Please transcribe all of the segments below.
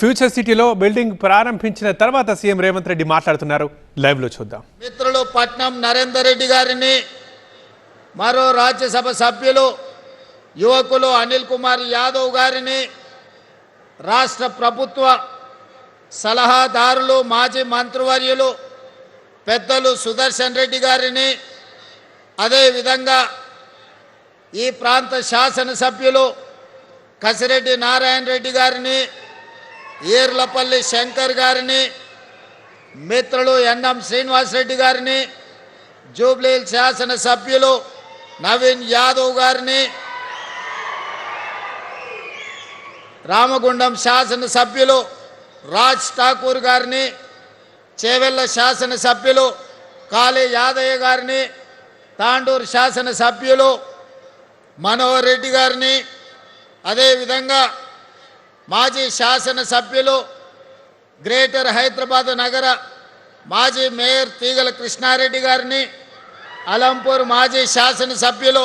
Future సిటీలో building ప్రారంభించిన తర్వాత సీఎం రేవంత్ రెడ్డి మాట్లాడుతున్నారు. లైవ్ లో చూద్దాం. మిత్రులు పట్నం నరేందర్ రెడ్డి గారిని, మరో రాజ్యసభ సభ్యులు యువకులు అనిల్ కుమార్ యాదవ్ గారిని, రాష్ట్ర ప్రభుత్వ సలహాదారులు మాజీ మంత్రివర్యులు పెద్దలు సుదర్శన్ రెడ్డి గారిని, అదేవిధంగా ఈ ప్రాంత శాసనసభ్యులు కసిరెడ్డి నారాయణ రెడ్డి గారిని, ఈర్లపల్లి శంకర్ గారిని, మిత్రులు ఎన్ఎం శ్రీనివాసరెడ్డి గారిని, జూబ్లీహిల్ శాసనసభ్యులు నవీన్ యాదవ్ గారిని, రామగుండం శాసనసభ్యులు రాజ్ ఠాకూర్ గారిని, చేవెళ్ళ శాసనసభ్యులు కాళీ యాదయ్య గారిని, తాండూరు శాసనసభ్యులు మనోహర్ రెడ్డి గారిని, అదేవిధంగా మాజీ శాసనసభ్యులు గ్రేటర్ హైదరాబాద్ నగర మాజీ మేయర్ తీగల కృష్ణారెడ్డి గారిని, అలంపూర్ మాజీ శాసనసభ్యులు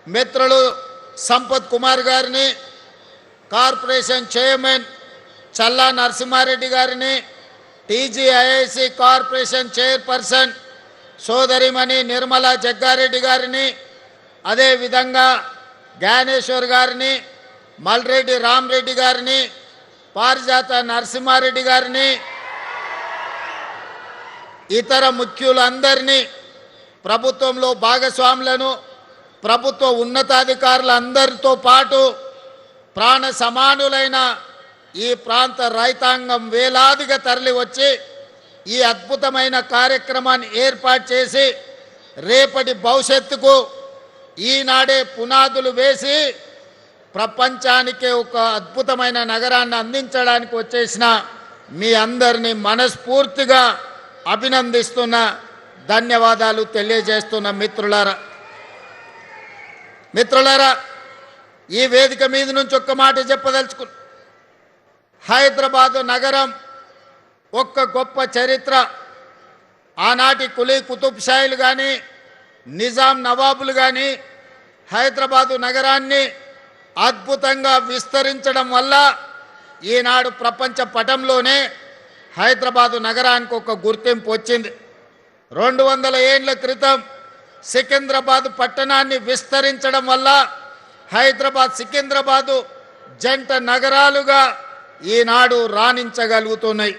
మిత్రులు సంపత్ కుమార్ గారిని, కార్పొరేషన్ చైర్మన్ చల్లా నరసింహారెడ్డి గారిని, టీజీఐఐసి కార్పొరేషన్ చైర్పర్సన్ సోదరిమణి నిర్మలా జగ్గారెడ్డి గారిని, అదేవిధంగా జ్ఞానేశ్వర్ గారిని, మల్రెడ్డి రామరెడ్డి గారిని, పారిజాత నరసింహారెడ్డి గారిని, ఇతర ముఖ్యులందరినీ, ప్రభుత్వంలో భాగస్వాములను, ప్రభుత్వ ఉన్నతాధికారులందరితో పాటు ప్రాణ సమానులైన ఈ ప్రాంత రైతాంగం వేలాదిగా తరలి వచ్చి ఈ అద్భుతమైన కార్యక్రమాన్ని ఏర్పాటు చేసి రేపటి భవిష్యత్తుకు ఈనాడే పునాదులు వేసి ప్రపంచానికే ఒక అద్భుతమైన నగరాన్ని అందించడానికి వచ్చేసిన మీ అందరినీ మనస్ఫూర్తిగా అభినందిస్తున్న, ధన్యవాదాలు తెలియజేస్తున్న మిత్రులారా, ఈ వేదిక మీద నుంచి ఒక్క మాట చెప్పదలుచుకున్నా. హైదరాబాదు నగరం ఒక్క గొప్ప చరిత్ర. ఆనాటి కులీ కుతుబ్ షాయిలు కానీ, నిజాం నవాబులు కానీ హైదరాబాదు నగరాన్ని అద్భుతంగా విస్తరించడం వల్ల ఈనాడు ప్రపంచ పటంలోనే హైదరాబాదు నగరానికి ఒక గుర్తింపు వచ్చింది. 200 ఏళ్ల క్రితం సికింద్రాబాద్ పట్టణాన్ని విస్తరించడం వల్ల హైదరాబాద్ సికింద్రాబాదు జంట నగరాలుగా ఈనాడు రాణించగలుగుతున్నాయి.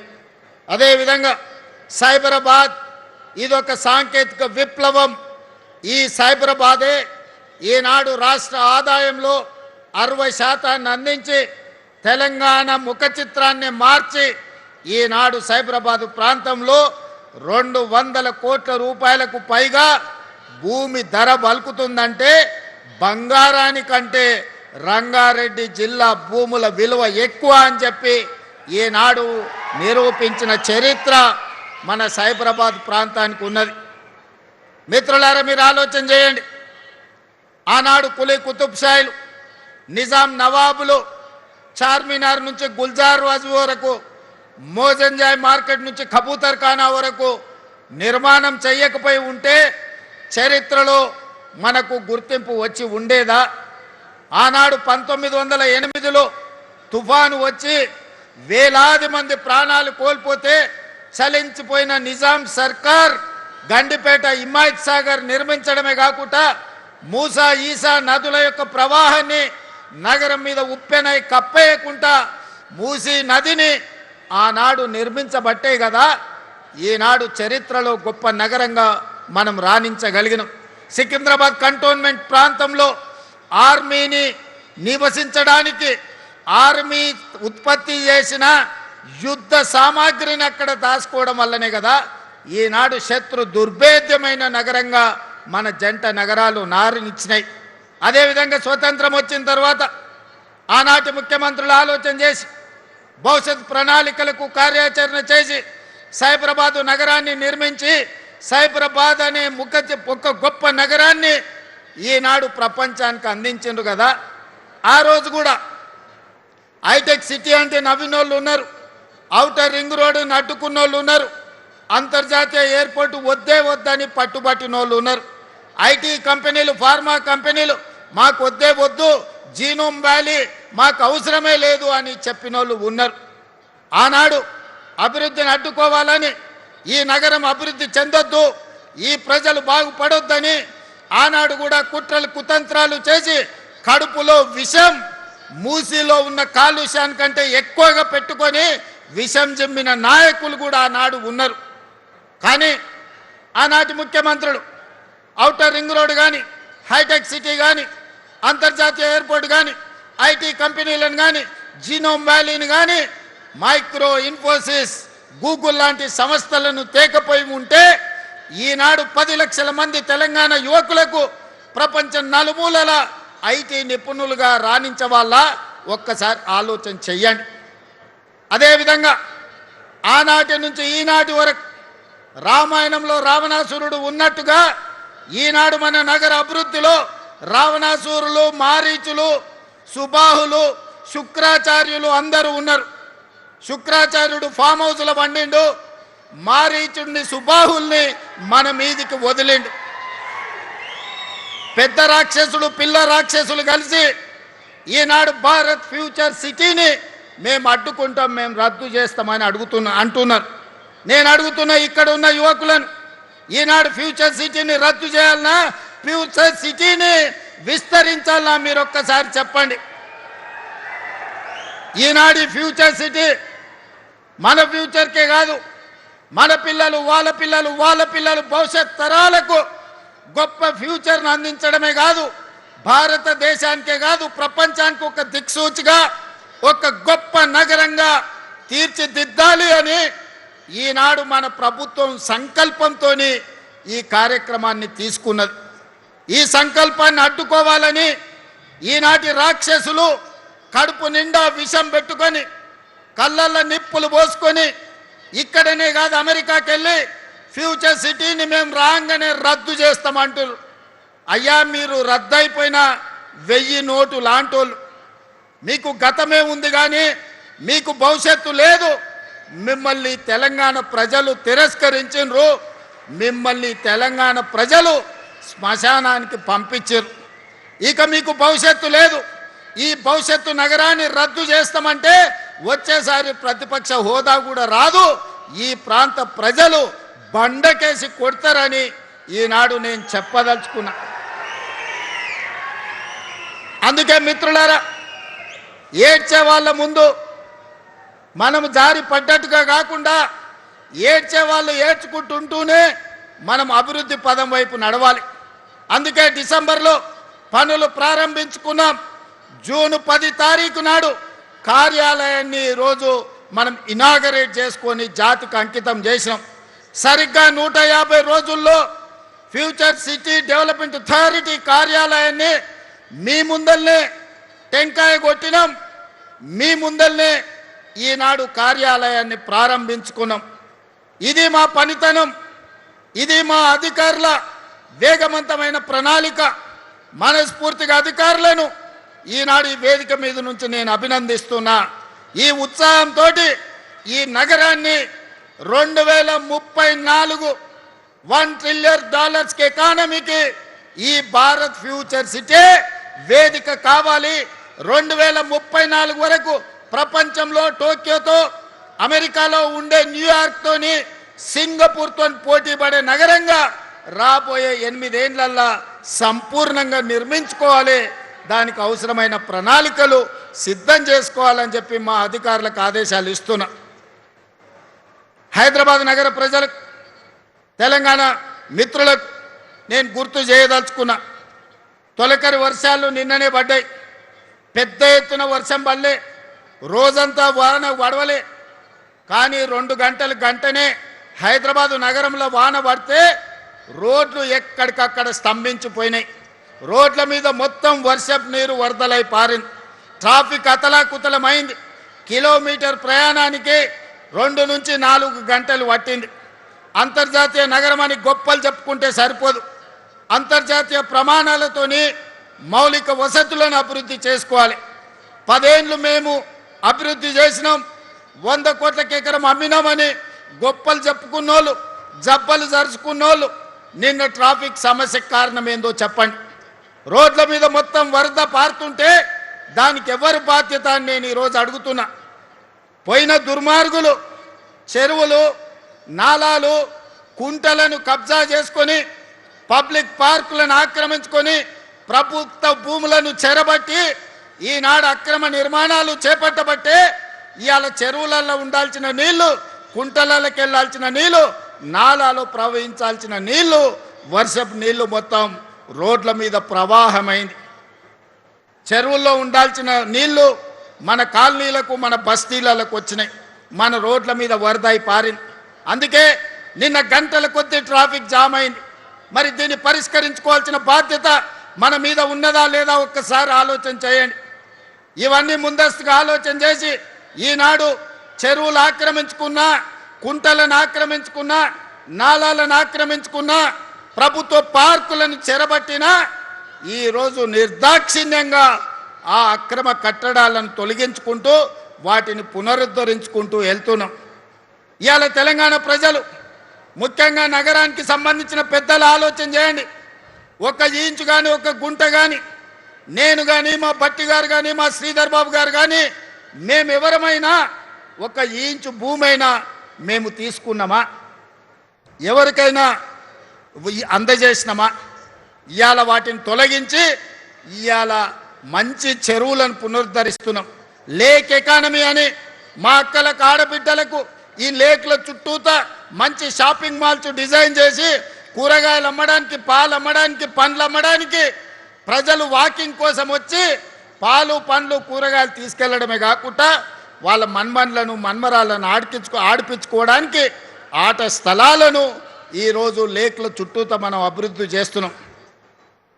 అదేవిధంగా సైబరాబాద్ ఇదొక సాంకేతిక విప్లవం. ఈ సైబరాబాదే ఈనాడు రాష్ట్ర ఆదాయంలో 60% అందించి తెలంగాణ ముఖ చిత్రాన్ని మార్చి ఈనాడు సైబరాబాదు ప్రాంతంలో 200 కోట్ల రూపాయలకు పైగా భూమి ధర బలుకుతుందంటే బంగారానికంటే రంగారెడ్డి జిల్లా భూముల విలువ ఎక్కువ అని చెప్పి ఈనాడు నిరూపించిన చరిత్ర మన సైబరాబాద్ ప్రాంతానికి ఉన్నది. మిత్రులారా, మీరు ఆలోచన చేయండి. ఆనాడు కులీ కుతుబ్ షాయిలు, నిజాం నవాబులు చార్మినార్ నుంచి గుల్జార్ వాజ్ వరకు, మోజంజాయ్ మార్కెట్ నుంచి కబూతర్ ఖానా వరకు నిర్మాణం చేయకపోయి ఉంటే చరిత్రలో మనకు గుర్తింపు వచ్చి ఉండేదా? ఆనాడు 1908లో తుఫాను వచ్చి వేలాది మంది ప్రాణాలు కోల్పోతే చలించిపోయిన నిజాం సర్కార్ గండిపేట హిమాయత్ సాగర్ నిర్మించడమే కాకుండా మూసా ఈసా నదుల యొక్క ప్రవాహాన్ని నగరం మీద ఉప్పెనై కప్పేయకుండా మూసీ నదిని ఆనాడు నిర్మించబట్టే కదా ఈనాడు చరిత్రలో గొప్ప నగరంగా మనం రాణించగలిగినాం. సికింద్రాబాద్ కంటోన్మెంట్ ప్రాంతంలో ఆర్మీని నివసించడానికి ఆర్మీ ఉత్పత్తి చేసిన యుద్ధ సామాగ్రిని అక్కడ దాచుకోవడం వల్లనే కదా ఈనాడు శత్రు దుర్భేద్యమైన నగరంగా మన జంట నగరాలు నారునిచ్చినాయి. అదేవిధంగా స్వతంత్రం వచ్చిన తర్వాత ఆనాటి ముఖ్యమంత్రులు ఆలోచన చేసి భవిష్యత్ ప్రణాళికలకు కార్యాచరణ చేసి సైబరాబాదు నగరాన్ని నిర్మించి సైబరాబాద్ అనే ఒక గొప్ప నగరాన్ని ఈనాడు ప్రపంచానికి అందించిండ్రు కదా. ఆ రోజు కూడా హైటెక్ సిటీ అంటే నవ్వినోళ్ళు ఉన్నారు, ఔటర్ రింగ్ రోడ్డుని అడ్డుకున్నోళ్ళు ఉన్నారు, అంతర్జాతీయ ఎయిర్పోర్టు వద్దే వద్దని పట్టుబట్టిన వాళ్ళు ఉన్నారు. ఐటీ కంపెనీలు, ఫార్మా కంపెనీలు మాకు వద్దే వద్దు, జీనోమ్ వ్యాలీ మాకు అవసరమే లేదు అని చెప్పిన వాళ్ళు ఉన్నారు. ఆనాడు అభివృద్ధిని అడ్డుకోవాలని, ఈ నగరం అభివృద్ధి చెందొద్దు, ఈ ప్రజలు బాగుపడొద్దని ఆనాడు కూడా కుట్రలు కుతంత్రాలు చేసి కడుపులో విషం, మూసీలో ఉన్న కాలుష్యానికంటే ఎక్కువగా పెట్టుకొని విషం జమ్మిన నాయకులు కూడా ఆనాడు ఉన్నారు. కానీ ఆనాటి ముఖ్యమంత్రులు ఔటర్ రింగ్ రోడ్ కానీ, హైటెక్ సిటీ కానీ, అంతర్జాతీయ ఎయిర్పోర్ట్ కానీ, ఐటీ కంపెనీలను కానీ, జీనోమ్ వ్యాలీని కానీ, మైక్రో ఇన్ఫోసిస్, గూగుల్ లాంటి సంస్థలను తేకపోయి ఉంటే ఈనాడు 10 లక్షల మంది తెలంగాణ యువకులకు ప్రపంచం నలుమూలల ఐటీ నిపుణులుగా రాణించవాళ్ళ ఒక్కసారి ఆలోచన చెయ్యండి. అదేవిధంగా ఆనాటి నుంచి ఈనాటి వరకు రామాయణంలో రావణాసురుడు ఉన్నట్టుగా ఈనాడు మన నగర అభివృద్ధిలో రావణాసురులు, మారీచులు, సుబాహులు, శుక్రాచార్యులు అందరూ ఉన్నారు. శుక్రాచార్యుడు ఫామ్ హౌస్లో వండిండు, మారీచుడిని, సుబాహుల్ని మన మీదికి వదిలిండు. పెద్ద రాక్షసులు, పిల్ల రాక్షసులు కలిసి ఈనాడు భారత్ ఫ్యూచర్ సిటీని మేము అడ్డుకుంటాం, మేము రద్దు చేస్తామని అంటున్నారు. నేను అడుగుతున్నా ఇక్కడ ఉన్న యువకులను, ఈనాడు ఫ్యూచర్ సిటీని రద్దు చేయాలన్నా, ఫ్యూచర్ సిటీని విస్తరించాలన్నా మీరు ఒక్కసారి చెప్పండి. ఈనాడు ఫ్యూచర్ సిటీ మన ఫ్యూచర్కే కాదు, మన పిల్లలు, వాళ్ళ పిల్లలు, వాళ్ళ పిల్లలు భవిష్యత్ తరాలకు గొప్ప ఫ్యూచర్ను అందించడమే కాదు, భారతదేశానికే కాదు ప్రపంచానికి ఒక దిక్సూచిగా, ఒక గొప్ప నగరంగా తీర్చిదిద్దాలి అని ఈనాడు మన ప్రభుత్వం సంకల్పంతో ఈ కార్యక్రమాన్ని తీసుకున్నది. ఈ సంకల్పాన్ని అడ్డుకోవాలని ఈనాటి రాక్షసులు కడుపు నిండా విషం పెట్టుకొని, కళ్ళల్లో నిప్పులు పోసుకొని, ఇక్కడనే కాదు అమెరికాకి వెళ్ళి ఫ్యూచర్ సిటీని మేము రాగానే రద్దు చేస్తామంటారు. అయ్యా, మీరు రద్దయిపోయిన 1000 నోటు లాంటోళ్ళు, మీకు గతమే ఉంది కానీ మీకు భవిష్యత్తు లేదు. మిమ్మల్ని తెలంగాణ ప్రజలు తిరస్కరించారు, మిమ్మల్ని తెలంగాణ ప్రజలు శ్మశానానికి పంపించారు. ఇక మీకు భవిష్యత్తు లేదు. ఈ భవిష్యత్తు నగరాన్ని రద్దు చేస్తామంటే వచ్చేసారి ప్రతిపక్ష హోదా కూడా రాదు, ఈ ప్రాంత ప్రజలు బండకేసి కొడతారని ఈనాడు నేను చెప్పదలుచుకున్నా. అందుకే మిత్రులారా, ఏడ్చే వాళ్ళ ముందు మనం జారి పడ్డట్టుగా కాకుండా ఏడ్చే వాళ్ళు ఏడ్చుకుంటుంటూనే మనం అభివృద్ధి పదం వైపు నడవాలి. అందుకే డిసెంబర్లో పనులు ప్రారంభించుకున్నాం. జూన్ 10 తారీఖు నాడు కార్యాలయాన్ని రోజు మనం ఇనాగరేట్ చేసుకొని జాతికి అంకితం చేసినాం. సరిగ్గా 150 రోజుల్లో ఫ్యూచర్ సిటీ డెవలప్మెంట్ అథారిటీ కార్యాలయాన్ని మీ ముందల్నే టెంకాయ కొట్టినాం, మీ ముందల్నే ఈనాడు కార్యాలయాన్ని ప్రారంభించుకున్నాం. ఇది మా పనితనం, ఇది మా అధికారుల వేగవంతమైన ప్రణాళిక. మనస్ఫూర్తిగా అధికారులను ఈనాడు ఈ వేదిక మీద నుంచి నేను అభినందిస్తున్నా. ఈ ఉత్సాహంతో ఈ నగరాన్ని 2034 $1 ట్రిలియన్ ఎకానమీకి ఈ భారత్ ఫ్యూచర్ సిటీ వేదిక కావాలి. 2034 వరకు ప్రపంచంలో టోక్యోతో, అమెరికాలో ఉండే న్యూయార్క్తోని, సింగపూర్తో పోటీ పడే నగరంగా రాబోయే 8 ఏళ్లల్లో సంపూర్ణంగా నిర్మించుకోవాలి. దానికి అవసరమైన ప్రణాళికలు సిద్ధం చేసుకోవాలని చెప్పి మా అధికారులకు ఆదేశాలు ఇస్తున్నా. హైదరాబాద్ నగర ప్రజలకు, తెలంగాణ మిత్రులకు నేను గుర్తు చేయదలుచుకున్నా. తొలకరి వర్షాలు నిన్ననే పడ్డాయి. పెద్ద ఎత్తున వర్షం పడలే, రోజంతా వాన పడవలే. కానీ 2 గంటనే హైదరాబాదు నగరంలో వాన పడితే రోడ్లు ఎక్కడికక్కడ స్తంభించిపోయినాయి. రోడ్ల మీద మొత్తం వర్షపు నీరు వరదలై పారింది. ట్రాఫిక్ అతలాకుతలమైంది. కిలోమీటర్ ప్రయాణానికి 2 నుంచి 4 గంటలు పట్టింది. అంతర్జాతీయ నగరం అని గొప్పలు చెప్పుకుంటే సరిపోదు. అంతర్జాతీయ ప్రమాణాలతోని మౌలిక వసతులను అభివృద్ధి చేసుకోవాలి. 10 ఏళ్ళు మేము అభివృద్ధి చేసినాం, 100 కోట్లకి ఎకరం అమ్మినామని గొప్పలు చెప్పుకున్నోళ్ళు, జబ్బలు జరుచుకున్నోళ్ళు నిన్న ట్రాఫిక్ సమస్యకు కారణం ఏందో చెప్పండి. రోడ్ల మీద మొత్తం వరద పారుతుంటే దానికి ఎవరు బాధ్యత అని నేను ఈరోజు అడుగుతున్నా. పోయిన దుర్మార్గులు చెరువులు నాలాలు కుంటలను కబ్జా చేసుకొని పబ్లిక్ పార్కులను ఆక్రమించుకొని ప్రభుత్వ భూములను చెరబట్టి ఈనాడు అక్రమ నిర్మాణాలు చేపట్టబట్టే ఇవాళ చెరువులలో ఉండాల్సిన నీళ్లు కుంటలకి వెళ్ళాల్సిన నీళ్లు నాలాలో ప్రవహించాల్సిన నీళ్లు వర్షపు నీళ్లు మొత్తం రోడ్ల మీద ప్రవాహమైంది. చెరువుల్లో ఉండాల్సిన నీళ్లు మన కాలనీలకు మన బస్తీలకు వచ్చినాయి, మన రోడ్ల మీద వరదై పారింది. అందుకే నిన్న గంటల కొద్దీ ట్రాఫిక్ జామ్ అయింది. మరి దీన్ని పరిష్కరించుకోవాల్సిన బాధ్యత మన మీద ఉన్నదా లేదా ఒక్కసారి ఆలోచన చేయండి. ఇవన్నీ ముందస్తుగా ఆలోచన చేసి ఈనాడు చెరువులు ఆక్రమించుకున్నా, కుంటలను ఆక్రమించుకున్నా, నాలాలను ఆక్రమించుకున్నా, ప్రభుత్వ పార్కులను చెరబట్టినా ఈరోజు నిర్దాక్షిణ్యంగా ఆ అక్రమ కట్టడాలను తొలగించుకుంటూ వాటిని పునరుద్ధరించుకుంటూ వెళ్తున్నాం. ఇవాళ తెలంగాణ ప్రజలు ముఖ్యంగా నగరానికి సంబంధించిన పెద్దలు ఆలోచన చేయండి. ఒక ఇంచు కానీ ఒక గుంట కానీ నేను కానీ మా భట్టి గారు కానీ మా శ్రీధర్ బాబు గారు కానీ మేమెవరమైనా ఒక ఇంచు భూమైనా మేము తీసుకున్నామా? ఎవరికైనా అందజేసినామా? ఇవాళ వాటిని తొలగించి ఇవాళ మంచి చెరువులను పునరుద్ధరిస్తున్నాం. లేక్ ఎకానమీ అని మా అక్కలకు ఆడబిడ్డలకు ఈ లేక్ల చుట్టూత మంచి షాపింగ్ మాల్స్ డిజైన్ చేసి కూరగాయలు అమ్మడానికి, పాలు అమ్మడానికి, పండ్లు అమ్మడానికి ప్రజలు వాకింగ్ కోసం వచ్చి పాలు పండ్లు కూరగాయలు తీసుకెళ్లడమే కాకుండా వాళ్ళ మన్మన్లను మన్మరాలను ఆడిపించుకోవడానికి ఆట స్థలాలను ఈరోజు లేక్ల చుట్టూత మనం అభివృద్ధి చేస్తున్నాం.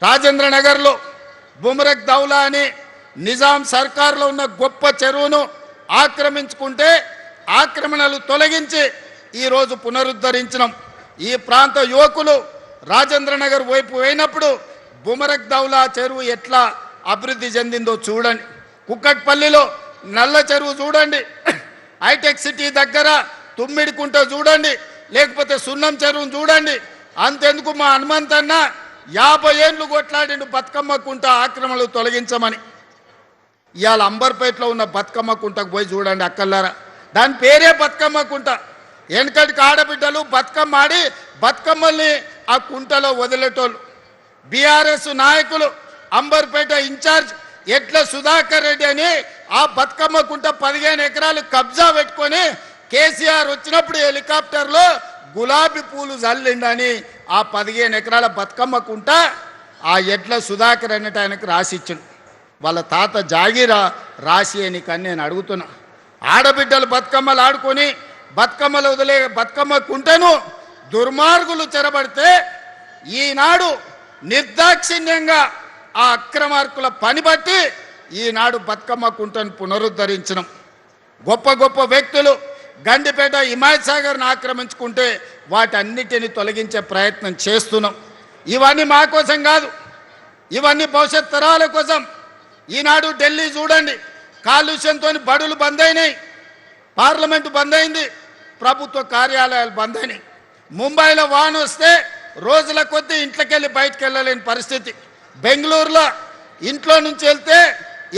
రాజేంద్ర నగర్లో బుమరక్ దౌలా అని నిజాం సర్కార్లో ఉన్న గొప్ప చెరువును ఆక్రమించుకుంటే ఆక్రమణలు తొలగించి ఈరోజు పునరుద్ధరించినాం. ఈ ప్రాంత యువకులు రాజేంద్ర నగర్ వైపు పోయినప్పుడు బుమరక్ దౌలా చెరువు ఎట్లా అభివృద్ధి చెందిందో చూడండి. కుక్కట్పల్లిలో నల్ల చెరువు చూడండి, హైటెక్ సిటీ దగ్గర తుమ్మిడికుంట చూడండి, లేకపోతే సున్నం చెరువును చూడండి. అంతెందుకు మా హనుమంతన్న 50 ఏళ్ళు కొట్లాడిండు బతుకమ్మ కుంట ఆక్రమణలు తొలగించమని. ఇవాళ అంబర్పేటలో ఉన్న బతుకమ్మ కుంటకు పోయి చూడండి అక్కల్లారా, దాని పేరే బతుకమ్మ కుంట. వెనకటికి ఆడబిడ్డలు బతుకమ్మ ఆడి బతుకమ్మల్ని ఆ కుంటలో వదిలేటోళ్ళు. బీఆర్ఎస్ నాయకులు అంబర్పేట ఇన్ఛార్జ్ ఎట్ల సుధాకర్ రెడ్డి అని ఆ బతుకమ్మ కుంట 15 ఎకరాలు కబ్జా పెట్టుకొని కేసీఆర్ వచ్చినప్పుడు హెలికాప్టర్లో గులాబీ పూలు జల్లిండని ఆ 15 ఎకరాల బతుకమ్మ కుంట ఆ ఎడ్ల సుధాకర్ అన్నట్టు ఆయనకు రాసిచ్చిండు. వాళ్ళ తాత జాగీరా రాసి అని కానీ నేను అడుగుతున్నా. ఆడబిడ్డలు బతుకమ్మలు ఆడుకొని బతుకమ్మలు వదిలే బతుకమ్మ కుంటను దుర్మార్గులు చెరబడితే ఈనాడు నిర్దాక్షిణ్యంగా ఆ అక్రమార్కుల పని బట్టి ఈనాడు బతుకమ్మ కుంటను పునరుద్ధరించడం. గొప్ప గొప్ప వ్యక్తులు గండిపేట హిమాయత్ సాగర్ను ఆక్రమించుకుంటే వాటన్నిటిని తొలగించే ప్రయత్నం చేస్తున్నాం. ఇవన్నీ మా కోసం కాదు, ఇవన్నీ భవిష్యత్ తరాల కోసం. ఈనాడు ఢిల్లీ చూడండి, కాలుష్యంతో బడులు బంద్ అయినాయి, పార్లమెంటు బంద్ అయింది, ప్రభుత్వ కార్యాలయాలు బంద్ అయినాయి. ముంబైలో వాన వస్తే రోజుల కొద్దీ ఇంట్లోకి వెళ్ళి బయటకు వెళ్ళలేని పరిస్థితి. బెంగళూరులో ఇంట్లో నుంచి వెళ్తే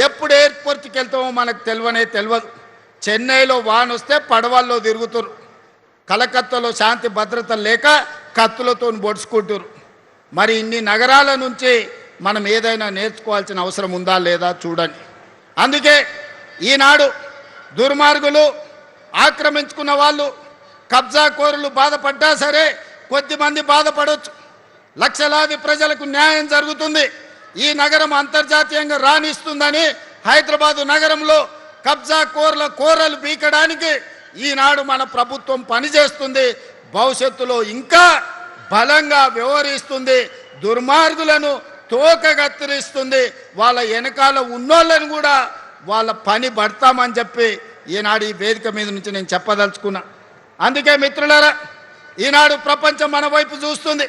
ఎప్పుడు ఎయిర్పోర్ట్కి వెళ్తామో మనకు తెలియదు. చెన్నైలో వాన వస్తే పడవల్లో తిరుగుతారు. కలకత్తాలో శాంతి భద్రత లేక కత్తులతో పొడుచుకుంటారు. మరి ఇన్ని నగరాల నుంచి మనం ఏదైనా నేర్చుకోవాల్సిన అవసరం ఉందా లేదా చూడండి. అందుకే ఈనాడు దుర్మార్గులు ఆక్రమించుకున్న వాళ్ళు కబ్జాకోరులు బాధపడ్డా సరే కొద్దిమంది బాధపడవచ్చు, లక్షలాది ప్రజలకు న్యాయం జరుగుతుంది. ఈ నగరం అంతర్జాతీయంగా రాణిస్తుందని హైదరాబాదు నగరంలో కబ్జా కోరలు బీకడానికి ఈనాడు మన ప్రభుత్వం పనిచేస్తుంది. భవిష్యత్తులో ఇంకా బలంగా వ్యవహరిస్తుంది. దుర్మార్గులను తోకగత్తిరిస్తుంది. వాళ్ళ వెనకాల ఉన్నోళ్ళని కూడా వాళ్ళ పని పడతామని చెప్పి ఈనాడు ఈ వేదిక మీద నుంచి నేను చెప్పదలుచుకున్నా. అందుకే మిత్రులారా, ఈనాడు ప్రపంచం మన వైపు చూస్తుంది.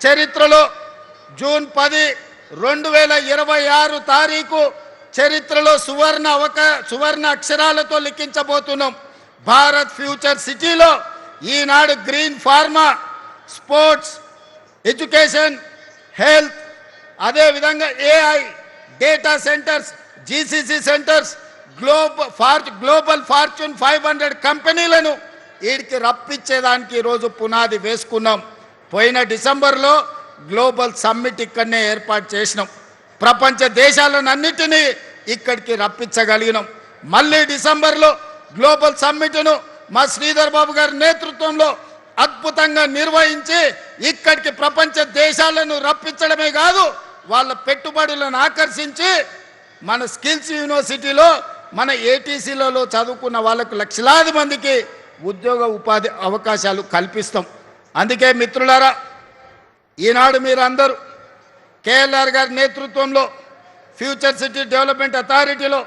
చరిత్రలో జూన్ 10, 2026 తారీఖు చరిత్రలో సువర్ణ అక్షరాలతో లిఖించబోతున్నాం. భారత్ ఫ్యూచర్ సిటీలో ఈనాడు green pharma, sports, education, health, అదేవిధంగా AI, data centers, GCC centers, global fortune 500 కంపెనీలను వీడికి రప్పించేదానికి ఈరోజు పునాది వేసుకున్నాం. పోయిన డిసెంబర్లో గ్లోబల్ సమ్మిట్ ఇక్కడనే ఏర్పాటు చేసినాం. ప్రపంచ దేశాలన్నిటినీ ఇక్కడికి రప్పించగలిగినాం. మళ్ళీ డిసెంబర్లో గ్లోబల్ సమ్మిట్ను మా శ్రీధర్ బాబు గారి నేతృత్వంలో అద్భుతంగా నిర్వహించి ఇక్కడికి ప్రపంచ దేశాలను రప్పించడమే కాదు, వాళ్ళ పెట్టుబడులను ఆకర్షించి మన స్కిల్స్ యూనివర్సిటీలో మన ఏటీసీలలో చదువుకున్న వాళ్ళకు లక్షలాది మందికి ఉద్యోగ ఉపాధి అవకాశాలు కల్పిస్తాం. అందుకే మిత్రులారా, ఈనాడు మీరందరూ కేఎల్ఆర్ గారి నేతృత్వంలో ఫ్యూచర్ సిటీ డెవలప్మెంట్ అథారిటీలో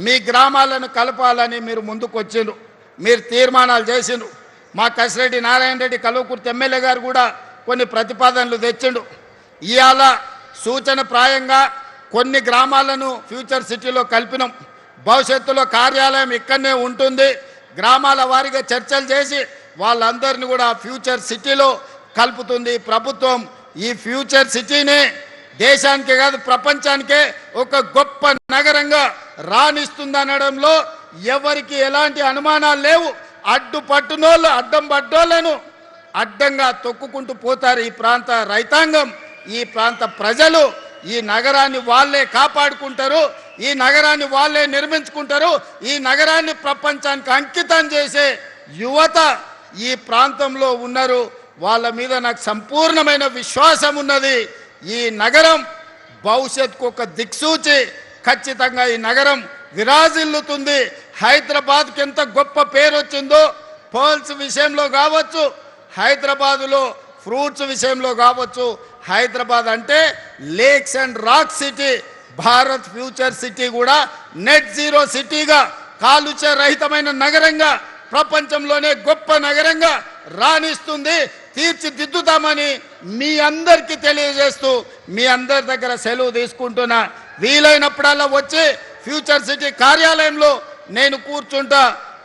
మీ గ్రామాలను కలపాలని మీరు ముందుకు వచ్చిండ్రు, మీరు తీర్మానాలు చేసిండ్రు. మా కసిరెడ్డి నారాయణ రెడ్డి కల్వకుర్తి ఎమ్మెల్యే గారు కూడా కొన్ని ప్రతిపాదనలు తెచ్చిండు. ఇవాళ సూచన ప్రాయంగా కొన్ని గ్రామాలను ఫ్యూచర్ సిటీలో కలిపినాం. భవిష్యత్తులో కార్యాలయం ఇక్కడనే ఉంటుంది. గ్రామాల వారీగా చర్చలు చేసి వాళ్ళందరినీ కూడా ఫ్యూచర్ సిటీలో కలుపుతుంది ప్రభుత్వం. ఈ ఫ్యూచర్ సిటీనే దేశానికే కాదు ప్రపంచానికే ఒక గొప్ప నగరంగా రాణిస్తుందనడంలో ఎవరికి ఎలాంటి అనుమానాలు లేవు. అడ్డం పడ్డోళ్లను అడ్డంగా తొక్కుకుంటూ పోతారు ఈ ప్రాంత రైతాంగం, ఈ ప్రాంత ప్రజలు. ఈ నగరాన్ని వాళ్ళే కాపాడుకుంటారు, ఈ నగరాన్ని వాళ్ళే నిర్మించుకుంటారు. ఈ నగరాన్ని ప్రపంచానికి అంకితం చేసే యువత ఈ ప్రాంతంలో ఉన్నారు. వాళ్ళ మీద నాకు సంపూర్ణమైన విశ్వాసం ఉన్నది. ఈ నగరం భవిష్యత్తుకు ఒక దిక్సూచి. ఖచ్చితంగా ఈ నగరం విరాజిల్లుతుంది. హైదరాబాద్కి ఎంత గొప్ప పేరు వచ్చిందో పర్ల్స్ విషయంలో కావచ్చు, హైదరాబాదులో ఫ్రూట్స్ విషయంలో కావచ్చు. హైదరాబాద్ అంటే lakes and rock city. Bharat future city కూడా నెట్ జీరో సిటీగా, కాలుష్య రహితమైన నగరంగా, ప్రపంచంలోనే గొప్ప నగరంగా రాణిస్తుంది. తీర్చిదిద్దుతామని మీ అందరికీ తెలియజేస్తూ మీ అందరి దగ్గర సెలవు తీసుకుంటున్నా. వీలైనప్పుడల్లా వచ్చి ఫ్యూచర్ సిటీ కార్యాలయంలో నేను కూర్చుంటా.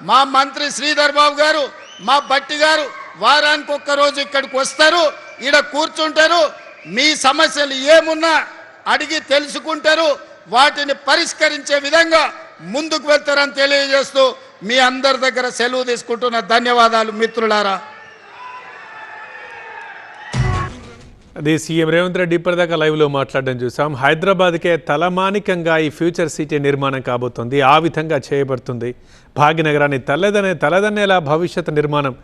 మా మంత్రి శ్రీధర్ బాబు గారు, మా బట్టి గారు వారానికి ఒక్కరోజు ఇక్కడికి వస్తారు, ఈడ కూర్చుంటారు. మీ సమస్యలు ఏమున్నా అడిగి తెలుసుకుంటారు, వాటిని పరిష్కరించే విధంగా ముందుకు వెళ్తారని తెలియజేస్తూ మీ అందరి దగ్గర సెలవు తీసుకుంటున్న. ధన్యవాదాలు మిత్రులారా. అది సీఎం రేవంత్ రెడ్డి ఇప్పటిదాకా లైవ్లో మాట్లాడడం చూసాం. హైదరాబాద్కే తలమానికంగా ఈ ఫ్యూచర్ సిటీ నిర్మాణం కాబోతుంది, ఆ విధంగా చేయబడుతుంది. భాగ్యనగరాన్ని తలదన్నేలా భవిష్యత్ నిర్మాణం,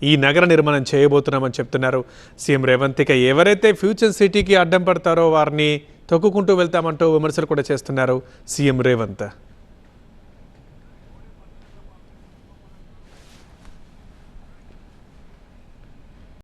ఈ నగర నిర్మాణం చేయబోతున్నామని చెప్తున్నారు సీఎం రేవంత్. ఇక ఎవరైతే ఫ్యూచర్ సిటీకి అడ్డం పడతారో వారిని తొక్కుకుంటూ వెళ్తామంటూ విమర్శలు కూడా చేస్తున్నారు సీఎం రేవంత్.